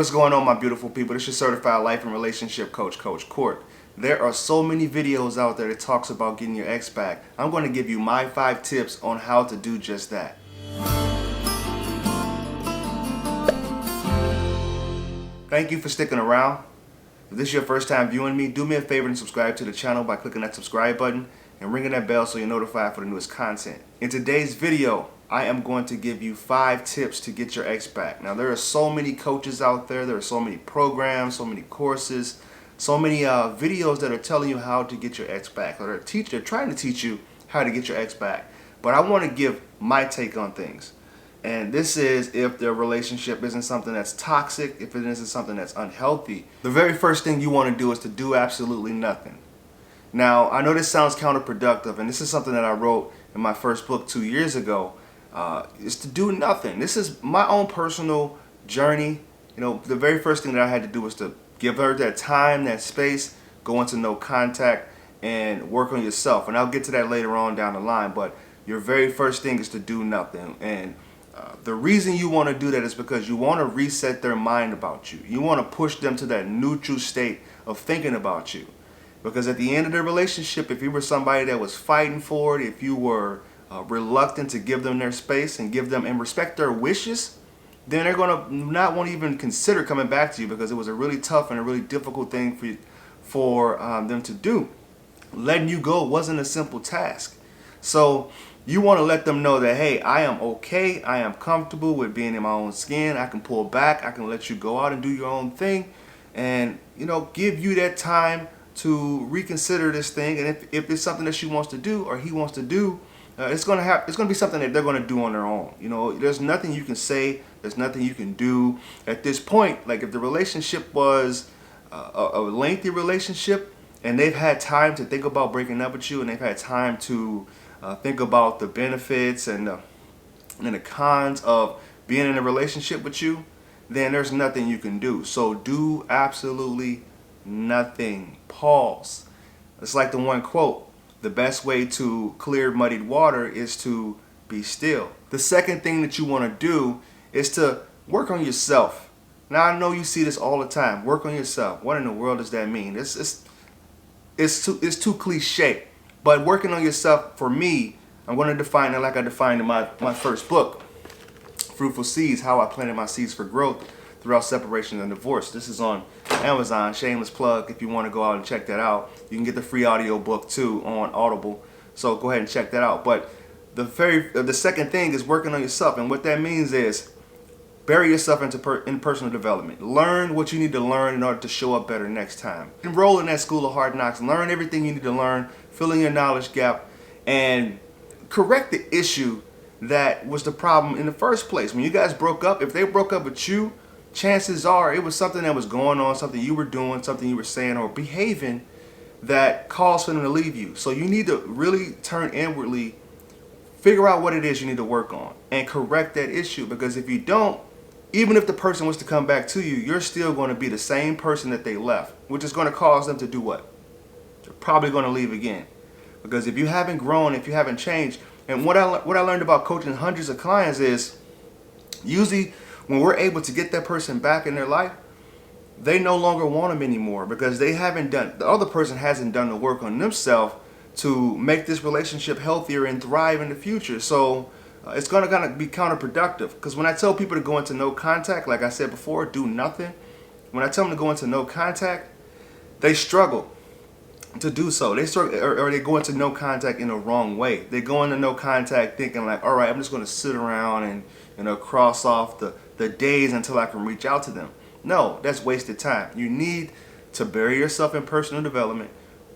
What's going on, my beautiful people? This is your certified life and relationship coach, Coach Court. There are so many videos out there that talks about getting your ex back. I'm going to give you my 5 tips on how to do just that. Thank you for sticking around. If this is your first time viewing me, do me a favor and subscribe to the channel by clicking that subscribe button and ringing that bell so you're notified for the newest content. In today's video, I am going to give you 5 tips to get your ex back. Now, there are so many coaches out there, there are so many programs, so many courses, so many videos that are telling you how to get your ex back, or they're trying to teach you how to get your ex back. But I want to give my take on things. And this is if the relationship isn't something that's toxic, if it isn't something that's unhealthy. The very first thing you want to do is to do absolutely nothing. Now, I know this sounds counterproductive, and this is something that I wrote in my first book 2 years ago, is to do nothing. This is my own personal journey. You know, the very first thing that I had to do was to give her that time, that space, go into no contact, and work on yourself. And I'll get to that later on down the line, but your very first thing is to do nothing. And the reason you want to do that is because you want to reset their mind about you. You want to push them to that neutral state of thinking about you. Because at the end of the relationship, if you were somebody that was fighting for it, if you were reluctant to give them their space and give them and respect their wishes, then they're going to not want to even consider coming back to you, because it was a really tough and a really difficult thing for them to do. Letting you go wasn't a simple task. So you want to let them know that, hey, I am okay, I am comfortable with being in my own skin, I can pull back, I can let you go out and do your own thing, and, you know, give you that time to reconsider this thing. And if it's something that she wants to do or he wants to do, it's going to be something that they're going to do on their own. You know, there's nothing you can say, there's nothing you can do at this point. Like, if the relationship was a lengthy relationship and they've had time to think about breaking up with you, and they've had time to think about the benefits and the cons of being in a relationship with you, then there's nothing you can do. So do absolutely nothing. Pause. It's like the one quote: the best way to clear muddied water is to be still. The second thing that you want to do is to work on yourself. Now, I know you see this all the time. Work on yourself. What in the world does that mean? It's too cliche. But working on yourself, for me, I'm going to define it like I defined in my first book, Fruitful Seeds: How I Planted My Seeds for Growth Throughout Separation and Divorce. This is on Amazon. Shameless plug. If you want to go out and check that out, you can get the free audio book too on Audible. So go ahead and check that out. But the second thing is working on yourself, and what that means is bury yourself in personal development. Learn what you need to learn in order to show up better next time. Enroll in that school of hard knocks. Learn everything you need to learn. Fill in your knowledge gap and correct the issue that was the problem in the first place. When you guys broke up, if they broke up with you, chances are it was something that was going on, something you were doing, something you were saying or behaving that caused for them to leave you. So you need to really turn inwardly, figure out what it is you need to work on, and correct that issue. Because if you don't, even if the person was to come back to you, you're still going to be the same person that they left, which is going to cause them to do what? They're probably going to leave again. Because if you haven't grown, if you haven't changed, and what I learned about coaching hundreds of clients is, usually when we're able to get that person back in their life, they no longer want them anymore, because the other person hasn't done the work on themselves to make this relationship healthier and thrive in the future. So it's going to kind of be counterproductive. Because when I tell people to go into no contact, like I said before, do nothing. When I tell them to go into no contact, they struggle to do so. They struggle, or they go into no contact in the wrong way. They go into no contact thinking like, all right, I'm just going to sit around and, you know, cross off the days until I can reach out to them. No, that's wasted time. You need to bury yourself in personal development.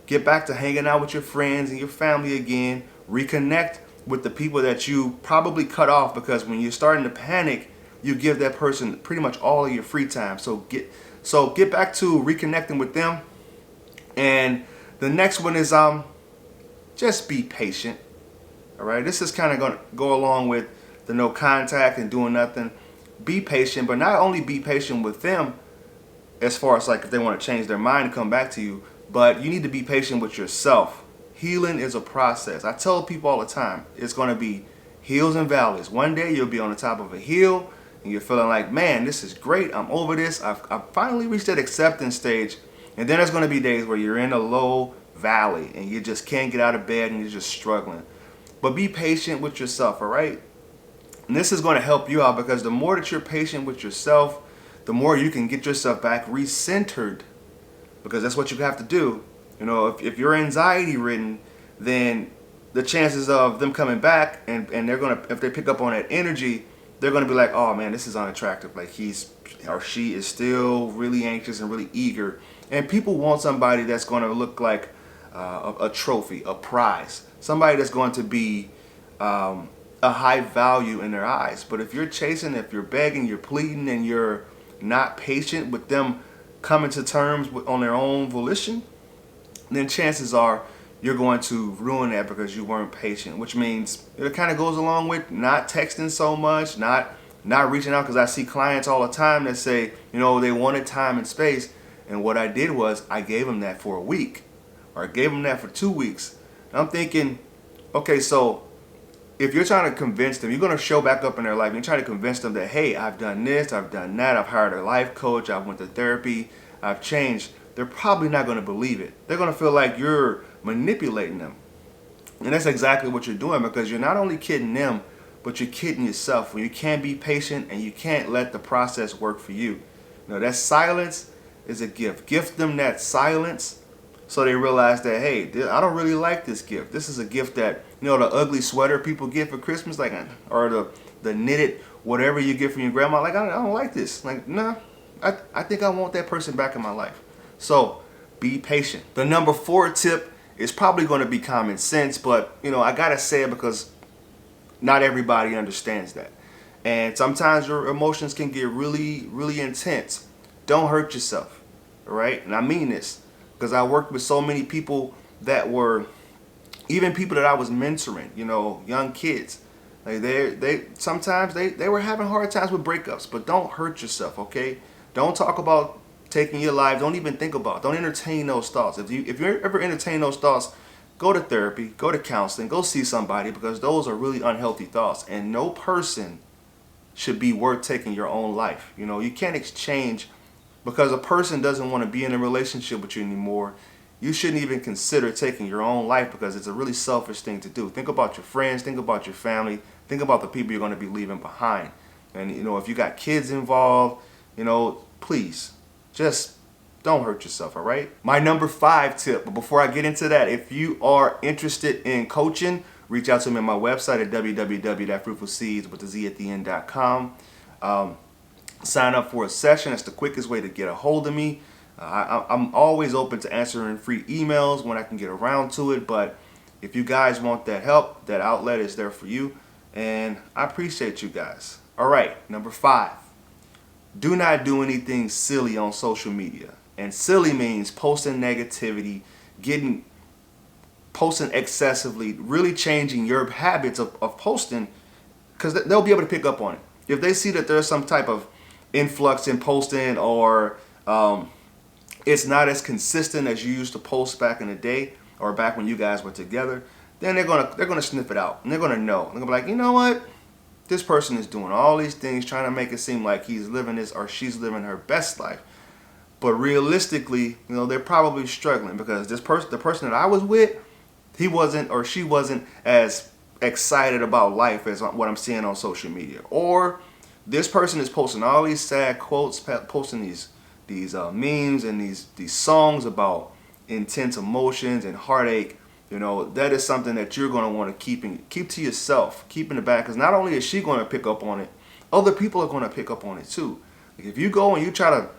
Get back to hanging out with your friends and your family again. Reconnect with the people that you probably cut off, because when you're starting to panic, you give that person pretty much all of your free time. So get back to reconnecting with them. And the next one is just be patient. All right, this is kind of going to go along with the no contact and doing nothing. Be patient, but not only be patient with them as far as like if they want to change their mind and come back to you, but you need to be patient with yourself. Healing is a process. I tell people all the time, it's going to be hills and valleys. One day you'll be on the top of a hill, and you're feeling like, man, this is great, I'm over this, I've finally reached that acceptance stage. And then there's going to be days where you're in a low valley and you just can't get out of bed and you're just struggling. But be patient with yourself, all right? And this is going to help you out, because the more that you're patient with yourself, the more you can get yourself back recentered, because that's what you have to do. You know, if you're anxiety ridden, then the chances of them coming back and they're going to, if they pick up on that energy, they're going to be like, oh man, this is unattractive. Like he's or she is still really anxious and really eager. And people want somebody that's going to look like a trophy, a prize, somebody that's going to be a high value in their eyes. But if you're chasing, if you're begging, you're pleading, and you're not patient with them coming to terms on their own volition, then chances are you're going to ruin that because you weren't patient, which means it kind of goes along with not texting so much, not reaching out, because I see clients all the time that say, you know, they wanted time and space, and what I did was I gave them that for a week, or I gave them that for 2 weeks. And I'm thinking, okay, so if you're trying to convince them, you're going to show back up in their life, and you're trying to convince them that, hey, I've done this, I've done that, I've hired a life coach, I've went to therapy, I've changed, they're probably not going to believe it. They're going to feel like you're manipulating them. And that's exactly what you're doing, because you're not only kidding them, but you're kidding yourself when you can't be patient and you can't let the process work for you. You know, that silence is a gift. Gift them that silence so they realize that, hey, I don't really like this gift. This is a gift that, you know, the ugly sweater people get for Christmas, like, or the knitted whatever you get from your grandma, like, I don't like this. Like, nah, I think I want that person back in my life. So be patient. The number 4 tip is probably going to be common sense, but you know, I gotta say it because not everybody understands that. And sometimes your emotions can get really, really intense. Don't hurt yourself, all right? And I mean this because I worked with so many people that were, even people that I was mentoring, you know, young kids. Like they sometimes they were having hard times with breakups, but don't hurt yourself, okay? Don't talk about taking your life. Don't even think about it. Don't entertain those thoughts. If you ever entertain those thoughts, go to therapy, go to counseling, go see somebody, because those are really unhealthy thoughts. And no person should be worth taking your own life. You know, you can't exchange, because a person doesn't want to be in a relationship with you anymore. You shouldn't even consider taking your own life, because it's a really selfish thing to do. Think about your friends, think about your family, think about the people you're going to be leaving behind. And you know, if you got kids involved, you know, please just don't hurt yourself, all right? My number 5 tip, but before I get into that, if you are interested in coaching, reach out to me on my website at www.fruitfulseeds.com. Sign up for a session. That's the quickest way to get a hold of me. I'm always open to answering free emails when I can get around to it, but if you guys want that help, that outlet is there for you, and I appreciate you guys. All right, number 5. Do not do anything silly on social media. And silly means posting negativity, posting excessively, really changing your habits of posting, because they'll be able to pick up on it. If they see that there's some type of influx in posting, or it's not as consistent as you used to post back in the day, or back when you guys were together, then they're gonna sniff it out, and they're gonna know. They're gonna be like, you know what? This person is doing all these things, trying to make it seem like he's living this or she's living her best life. But realistically, you know, they're probably struggling, because the person that I was with, he wasn't or she wasn't as excited about life as what I'm seeing on social media. Or this person is posting all these sad quotes, posting these memes and these songs about intense emotions and heartache. You know, that is something that you're going to want to keep to yourself, keep in the back, because not only is she going to pick up on it, other people are going to pick up on it too. Like if you go and you try to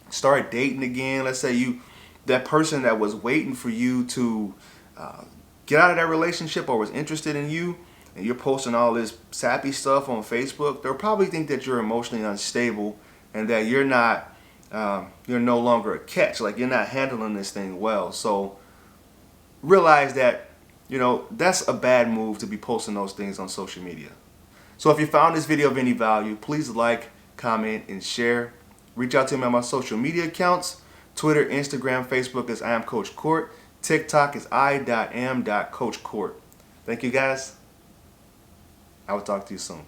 start dating again, let's say that person that was waiting for you to get out of that relationship or was interested in you, and you're posting all this sappy stuff on Facebook, they'll probably think that you're emotionally unstable and that you're no longer a catch, like you're not handling this thing well. So realize that, you know, that's a bad move to be posting those things on social media. So if you found this video of any value, please like, comment, and share. Reach out to me on my social media accounts. Twitter, Instagram, Facebook is I am Coach Court. TikTok is I.am.coachcourt. Thank you guys. I will talk to you soon.